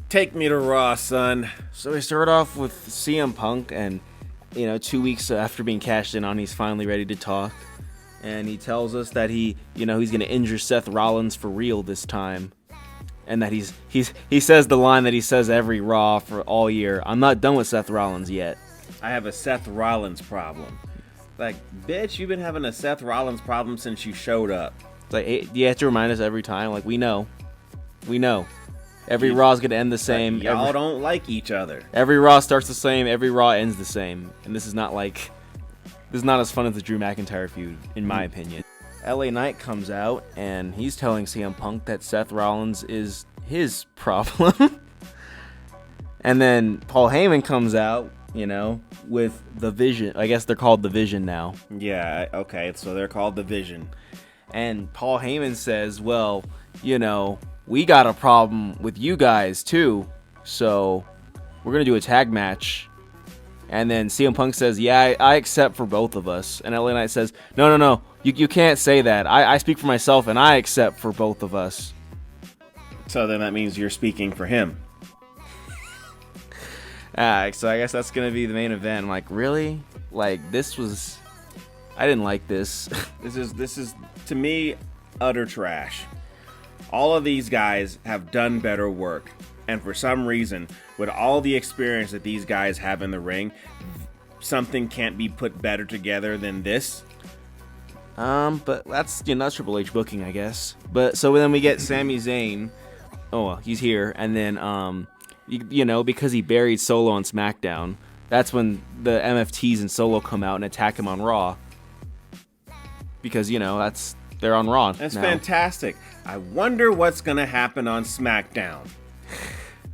Take me to Raw, son. So we start off with CM Punk, and 2 weeks after being cashed in on, he's finally ready to talk, and he tells us that he's gonna injure Seth Rollins for real this time, and that he says the line that he says every Raw for all year: "I'm not done with Seth Rollins yet. I have a Seth Rollins problem." Like, bitch, you've been having a Seth Rollins problem since you showed up. It's like, hey, you have to remind us every time. Like, we know. Every Raw's gonna end the same. Y'all don't like each other. Every Raw starts the same. Every Raw ends the same. And this is not as fun as the Drew McIntyre feud, in my opinion. LA Knight comes out and he's telling CM Punk that Seth Rollins is his problem. And then Paul Heyman comes out, with the Vision. I guess they're called the Vision now. Yeah, okay, so they're called the Vision. And Paul Heyman says, well, we got a problem with you guys too, so we're gonna do a tag match. And then CM Punk says, yeah, I accept for both of us. And LA Knight says, no, you can't say that. I speak for myself and I accept for both of us. So then that means you're speaking for him. So I guess that's gonna be the main event. I'm like, really? Like, I didn't like this. This is to me utter trash. All of these guys have done better work, and for some reason, with all the experience that these guys have in the ring, something can't be put better together than this. But that's that's Triple H booking, I guess. But so then we get Sami Zayn. Oh well, he's here, and then because he buried Solo on SmackDown, that's when the MFTs and Solo come out and attack him on Raw. Because they're on Raw. That's now. Fantastic. I wonder what's gonna happen on SmackDown.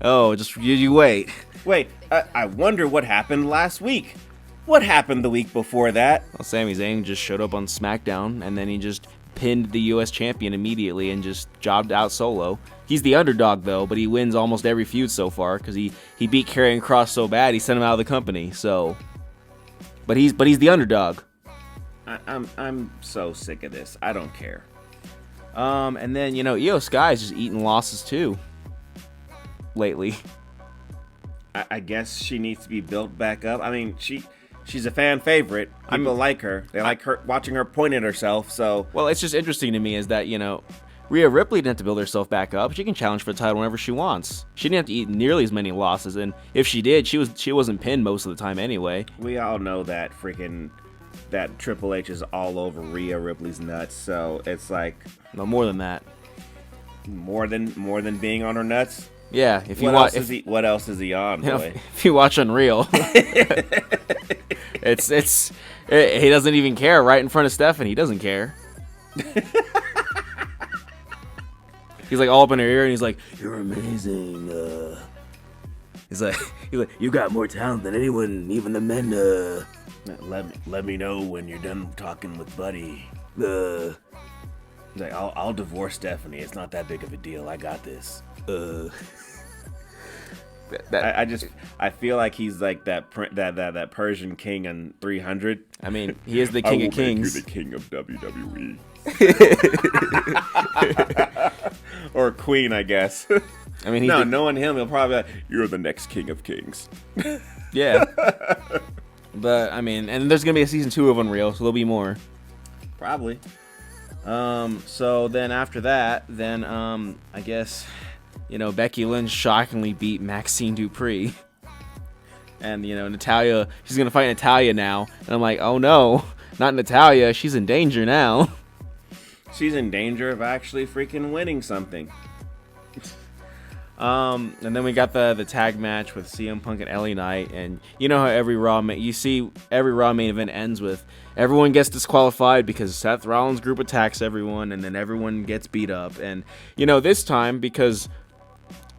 Oh, just you wait. Wait, I wonder what happened last week. What happened the week before that? Well, Sami Zayn just showed up on SmackDown, and then he just pinned the U.S. champion immediately and just jobbed out Solo. He's the underdog, though, but he wins almost every feud so far because he beat Karrion Kross so bad he sent him out of the company. So, but he's the underdog. I'm so sick of this. I don't care. And then Io Sky's just eating losses too. Lately, I guess she needs to be built back up. I mean, she's a fan favorite. People like her. They like her watching her point at herself. So, well, it's just interesting to me is that Rhea Ripley didn't have to build herself back up. She can challenge for the title whenever she wants. She didn't have to eat nearly as many losses, and if she did, she wasn't pinned most of the time anyway. We all know that that Triple H is all over Rhea Ripley's nuts. So it's like, no, more than that. More than being on her nuts. Yeah, if you watch, what else is he on? Boy? If you watch Unreal, he doesn't even care. Right in front of Stephanie, he doesn't care. He's like all up in her ear, and he's like, "You're amazing." He's like, "You got more talent than anyone, even the men." Let me know when you're done talking with Buddy. He's like, I'll divorce Stephanie. It's not that big of a deal. I got this. I feel like he's like that Persian king in 300. I mean, he is the king of kings. You're the king of WWE. Or queen, I guess. I mean, knowing him, he'll probably be like, you're the next king of kings. Yeah. But I mean, and there's gonna be a season 2 of Unreal, so there'll be more. Probably. So then after that, I guess Becky Lynch shockingly beat Maxine Dupree. And Natalya, she's gonna fight Natalya now, and I'm like, oh no, not Natalya, she's in danger now. She's in danger of actually freaking winning something. And then we got the tag match with CM Punk and LA Knight, and you know how every Raw main event ends with everyone gets disqualified because Seth Rollins' group attacks everyone, and then everyone gets beat up. And this time, because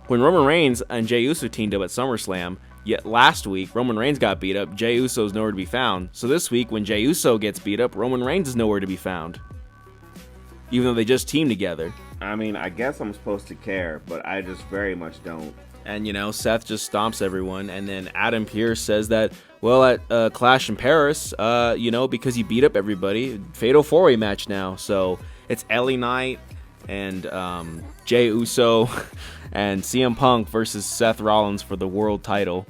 when Roman Reigns and Jey Uso teamed up at SummerSlam, yet last week Roman Reigns got beat up, Jey Uso's nowhere to be found. So this week when Jey Uso gets beat up, Roman Reigns is nowhere to be found, even though they just teamed together. I mean, I guess I'm supposed to care, but I just very much don't. And, Seth just stomps everyone. And then Adam Pearce says that, well, at Clash in Paris, because he beat up everybody, Fatal 4-Way match now. So it's LA Knight and Jey Uso and CM Punk versus Seth Rollins for the world title.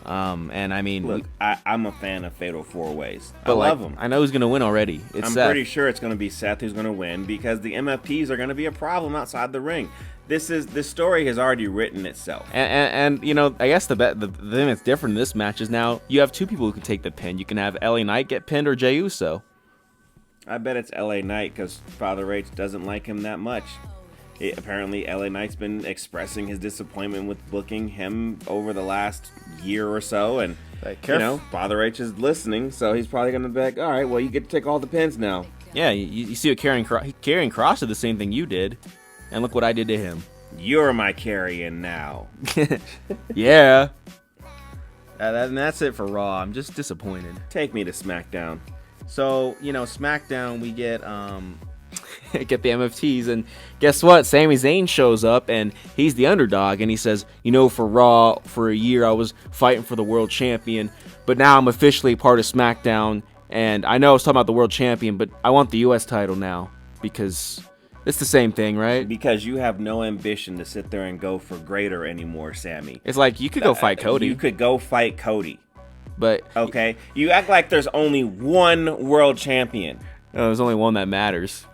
And I mean, look, I'm a fan of Fatal 4-Ways. I but love them. I know who's gonna win already. It's I'm Seth. pretty sure it's going to be Seth who's going to win because the MFTs are going to be a problem outside the ring. This story has already written itself. And you know, I guess the thing that's different in this match is now you have two people who can take the pin. You can have LA Knight get pinned or Jey Uso. I bet it's LA Knight because Father H doesn't like him that much. Apparently, LA Knight's been expressing his disappointment with booking him over the last year or so, and you know, Father H is listening, so he's probably gonna be like, "All right, well, you get to take all the pins now." Yeah, you see what Karrion Kross did the same thing you did, and look what I did to him. You're my carrion now. Yeah. And that's it for Raw. I'm just disappointed. Take me to SmackDown. So, you know, SmackDown, we get get the MFTs, and guess what? Sami Zayn shows up, and he's the underdog, and he says, you know, for Raw, for a year, I was fighting for the world champion, but now I'm officially part of SmackDown, and I know I was talking about the world champion, but I want the U.S. title now, because it's the same thing, right? Because you have no ambition to sit there and go for greater anymore, Sammy. It's like, you could go fight Cody. You could go fight Cody. But okay, you act like there's only one world champion. There's only one that matters,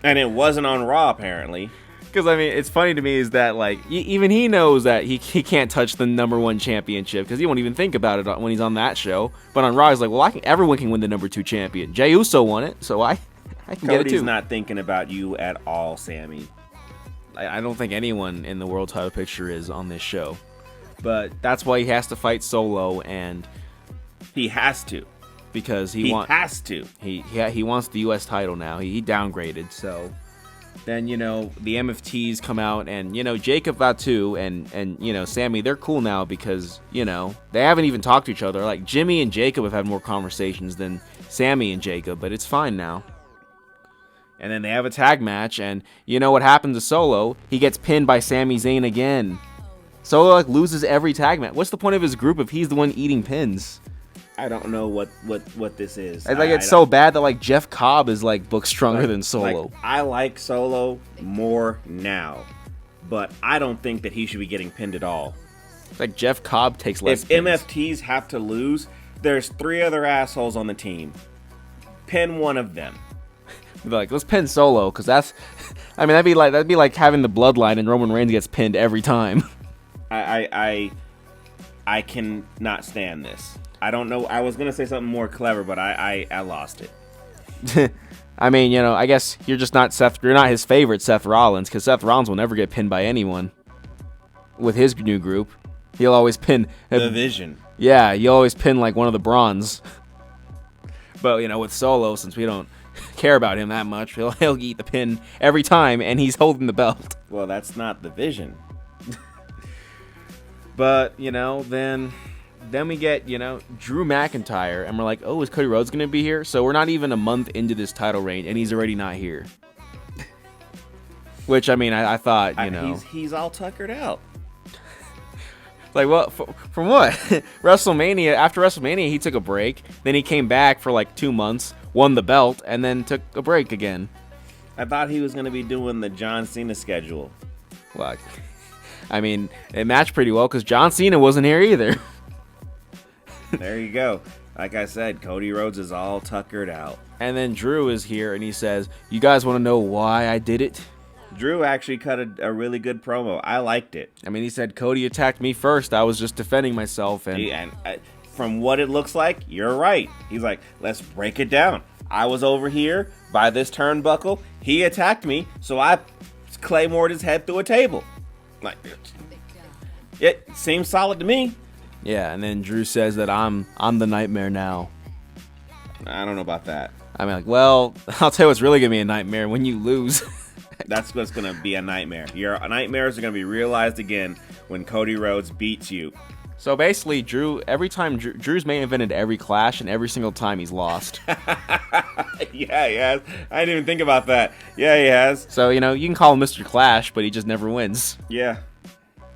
and it wasn't on Raw apparently. Because I mean, it's funny to me is that like even he knows that he can't touch the #1 championship because he won't even think about it when he's on that show. But on Raw, he's like, well, everyone can win the #2 champion. Jey Uso won it, so I can get it too. Cody's not thinking about you at all, Sammy. I don't think anyone in the world title picture is on this show. But that's why he has to fight Solo, and he has to because he has to. He wants the U.S. title now. He downgraded. So then, you know, the MFTs come out, and you know, Jacob Fatu and you know, Sammy, they're cool now because you know they haven't even talked to each other. Like Jimmy and Jacob have had more conversations than Sammy and Jacob, but it's fine now. And then they have a tag match, and you know what happens to Solo? He gets pinned by Sami Zayn again. Solo like loses every tag match. What's the point of his group if he's the one eating pins? I don't know what this is. It's so bad that like Jeff Cobb is like booked stronger than Solo. Like, I like Solo more now, but I don't think that he should be getting pinned at all. It's like Jeff Cobb takes less If pins. MFTs have to lose, there's 3 other assholes on the team. Pin one of them. Like, let's pin Solo, because that's, I mean, that'd be like having the bloodline and Roman Reigns gets pinned every time. I cannot stand this. I don't know. I was gonna say something more clever, but I lost it. I mean, you know, I guess you're not his favorite, Seth Rollins, because Seth Rollins will never get pinned by anyone. With his new group, he'll always pin the Vision. Yeah, you always pin like one of the Bronze. But you know, with Solo, since we don't care about him that much, he'll eat the pin every time, and he's holding the belt. Well, that's not the Vision. But you know, then we get, you know, Drew McIntyre, and we're like, oh, is Cody Rhodes gonna be here? So we're not even a month into this title reign, and he's already not here. Which I mean, I thought, you know, he's all tuckered out. Like, well, from what? WrestleMania, after WrestleMania, he took a break. Then he came back for like 2 months, won the belt, and then took a break again. I thought he was going to be doing the John Cena schedule. Well, I mean, it matched pretty well because John Cena wasn't here either. There you go. Like I said, Cody Rhodes is all tuckered out. And then Drew is here, and he says, you guys want to know why I did it? Drew actually cut a really good promo. I liked it. I mean, he said, Cody attacked me first. I was just defending myself. And from what it looks like, you're right. He's like, let's break it down. I was over here by this turnbuckle. He attacked me, so I claymored his head through a table. Like, it seems solid to me. Yeah, and then Drew says that I'm the nightmare now. I don't know about that. I mean, like, well, I'll tell you what's really going to be a nightmare when you lose. That's what's going to be a nightmare. Your nightmares are going to be realized again when Cody Rhodes beats you. So basically, every time Drew's main evented every Clash, and every single time he's lost. Yeah, he has. I didn't even think about that. Yeah, he has. So, you know, you can call him Mr. Clash, but he just never wins. Yeah.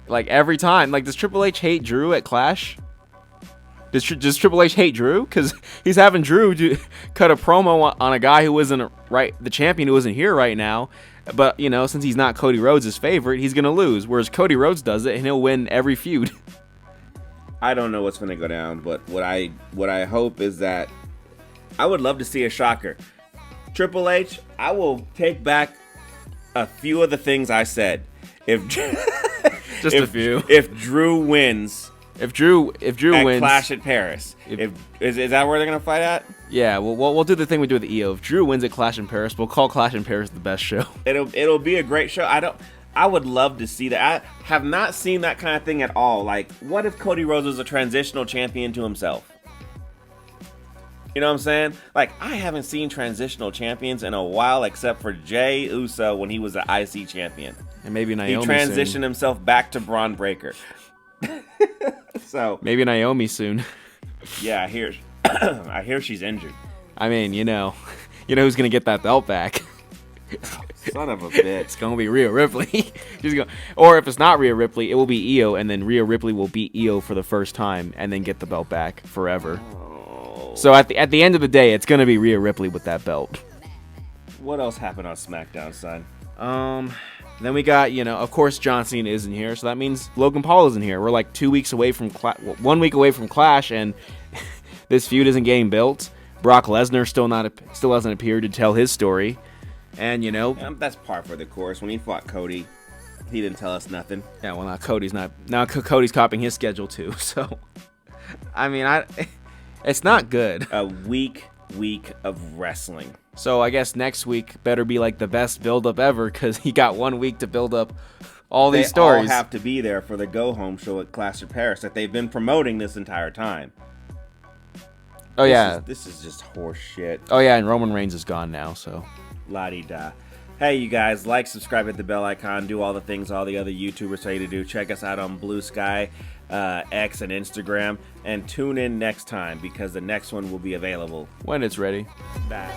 Like, every time. Like, does Triple H hate Drew at Clash? Does Triple H hate Drew? Because he's having Drew cut a promo on a guy who isn't the champion who isn't here right now. But, you know, since he's not Cody Rhodes' favorite, he's going to lose. Whereas Cody Rhodes does it, and he'll win every feud. I don't know what's going to go down, but what I hope is that I would love to see a shocker. Triple H, I will take back a few of the things I said. If Just a few. If Drew wins, If Drew wins, Clash at Paris. Is that where they're gonna fight at? Yeah, we'll do the thing we do with the EO. If Drew wins at Clash in Paris, we'll call Clash in Paris the best show. It'll be a great show. I would love to see that. I have not seen that kind of thing at all. Like, what if Cody Rhodes was a transitional champion to himself? You know what I'm saying? Like, I haven't seen transitional champions in a while, except for Jey Uso when he was the IC champion. And maybe Naomi. He transitioned himself back to Braun Breaker. So maybe Naomi soon. Yeah, I hear she's injured. I mean, you know who's gonna get that belt back? Son of a bitch. It's gonna be Rhea Ripley. Or if it's not Rhea Ripley, it will be Io, and then Rhea Ripley will beat Io for the first time, and then get the belt back forever. So at the end of the day, it's gonna be Rhea Ripley with that belt. What else happened on SmackDown, son? Then we got, of course John Cena isn't here, so that means Logan Paul isn't here. We're like 2 weeks away from 1 week away from Clash, and this feud isn't getting built. Brock Lesnar still hasn't appeared to tell his story, and that's par for the course. When he fought Cody, he didn't tell us nothing. Yeah, well now Cody's copying his schedule too. So, I mean, it's not good. A week of wrestling. So I guess next week better be like the best build-up ever, because he got 1 week to build up all these stories. They all have to be there for the go-home show at Clash of Paris that they've been promoting this entire time. This is just horse shit. Oh yeah, and Roman Reigns is gone now, so la-di-da. Hey, you guys, like, subscribe, hit the bell icon, do all the things all the other YouTubers tell you to do. Check us out on Blue Sky, X, and Instagram, and tune in next time because the next one will be available when it's ready. Bye.